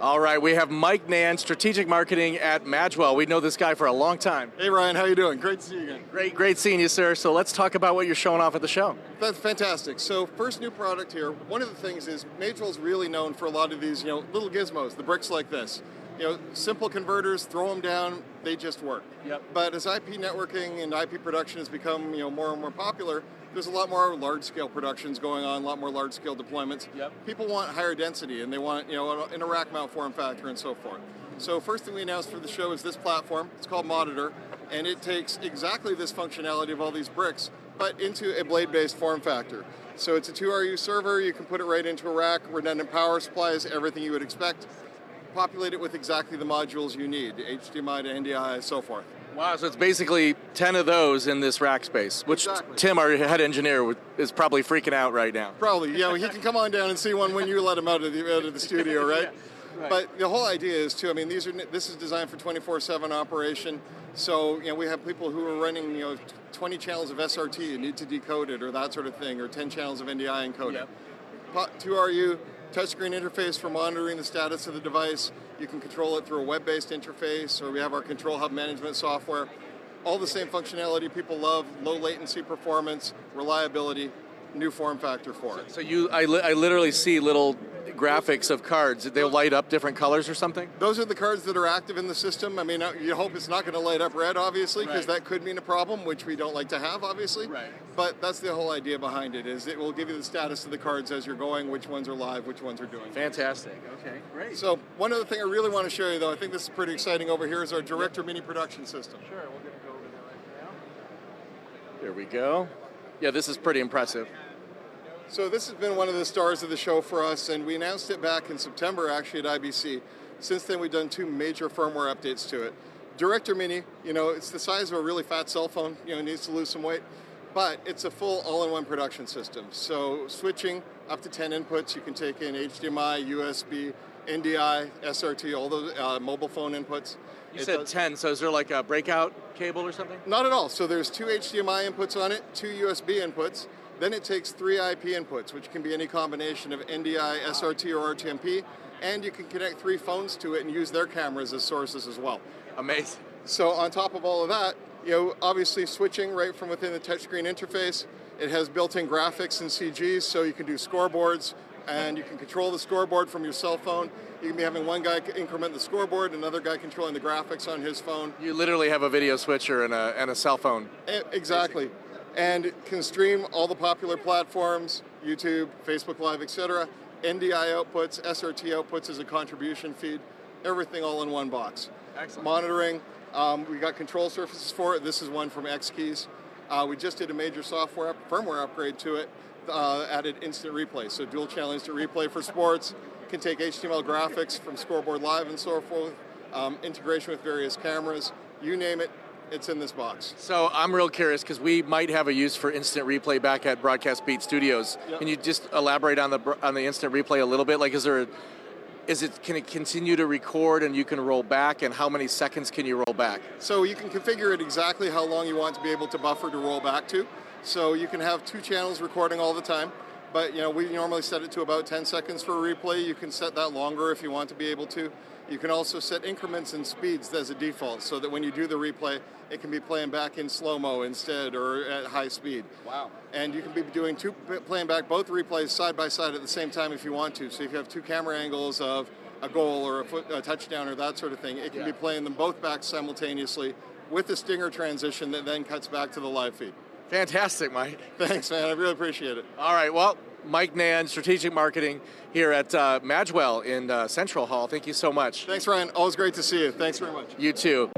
All right, we have Mike Nan, Strategic Marketing at Magewell. We know this guy for a long time. Hey Ryan, how you doing? Great to see you again. Great seeing you, sir. So let's talk about what you're showing off at the show. That's fantastic. So first new product here. One of the things is Magewell's really known for a lot of these, little gizmos, the bricks like this. Simple converters, throw them down, they just work. Yep. But as IP networking and IP production has become, more and more popular, there's a lot more large-scale productions going on, a lot more large-scale deployments. Yep. People want higher density, and they want, in a rack mount form factor and so forth. So first thing we announced for the show is this platform. It's called Monitor, and it takes exactly this functionality of all these bricks, but into a blade-based form factor. So it's a 2RU server. You can put it right into a rack, redundant power supplies, everything you would expect. Populate it with exactly the modules you need, HDMI to NDI, and so forth. Wow, so it's basically 10 of those in this rack space, which Exactly. Tim, our head engineer, is probably freaking out right now. Probably, he can come on down and see one when you let him out of the studio, right? Right. But the whole idea is too, this is designed for 24/7 operation. So, we have people who are running, 20 channels of SRT and need to decode it or that sort of thing, or 10 channels of NDI encoding. Yep. 2RU, touchscreen interface for monitoring the status of the device. You can control it through a web-based interface, or we have our Control Hub management software. All the same functionality people love, low latency performance, reliability, new form factor for it. So I literally see little graphics of cards. They'll light up different colors or something? Those are the cards that are active in the system. You hope it's not going to light up red, obviously, because that could mean a problem, which we don't like to have, obviously. Right. But that's the whole idea behind it, is it will give you the status of the cards as you're going, which ones are live, which ones are doing. Fantastic. Okay, great. So one other thing I really want to show you, though, I think this is pretty exciting over here, is our Director Mini production system. Sure, we're going to go over there right now. There we go. Yeah, this is pretty impressive. So this has been one of the stars of the show for us, and we announced it back in September, actually, at IBC. Since then, we've done 2 major firmware updates to it. Director Mini, it's the size of a really fat cell phone, it needs to lose some weight, but it's a full all-in-one production system. So switching up to 10 inputs, you can take in HDMI, USB, NDI, SRT, all those mobile phone inputs. You said 10, so is there like a breakout cable or something? Not at all. So there's 2 HDMI inputs on it, 2 USB inputs. Then it takes 3 IP inputs, which can be any combination of NDI, SRT, or RTMP, and you can connect 3 phones to it and use their cameras as sources as well. Amazing. So on top of all of that, obviously switching right from within the touchscreen interface. It has built-in graphics and CGs, so you can do scoreboards, and you can control the scoreboard from your cell phone. You can be having one guy increment the scoreboard, another guy controlling the graphics on his phone. You literally have a video switcher and a cell phone. Exactly. Basically. And can stream all the popular platforms, YouTube, Facebook Live, etc. NDI outputs, SRT outputs as a contribution feed, everything all in one box. Excellent. Monitoring, we got control surfaces for it. This is one from X-Keys. We just did a major firmware upgrade to it, added instant replay. So dual channel instant replay for sports, can take HTML graphics from Scoreboard Live and so forth, integration with various cameras, you name it. It's in this box. So I'm real curious because we might have a use for instant replay back at Broadcast Beat Studios. Yep. Can you just elaborate on the instant replay a little bit? Like, can it continue to record and you can roll back, and how many seconds can you roll back? So you can configure it exactly how long you want to be able to buffer to roll back to. So you can have 2 channels recording all the time, but we normally set it to about 10 seconds for a replay. You can set that longer if you want to be able to. You can also set increments and speeds as a default, so that when you do the replay, it can be playing back in slow-mo instead, or at high speed. Wow. And you can be playing back both replays side by side at the same time if you want to. So if you have 2 camera angles of a goal or a touchdown or that sort of thing, it can be playing them both back simultaneously with the stinger transition that then cuts back to the live feed. Fantastic, Mike. Thanks, man. I really appreciate it. All right, well, Mike Nan, Strategic Marketing here at Magewell in Central Hall. Thank you so much. Thanks, Ryan. Always great to see you. Thanks very much. You too.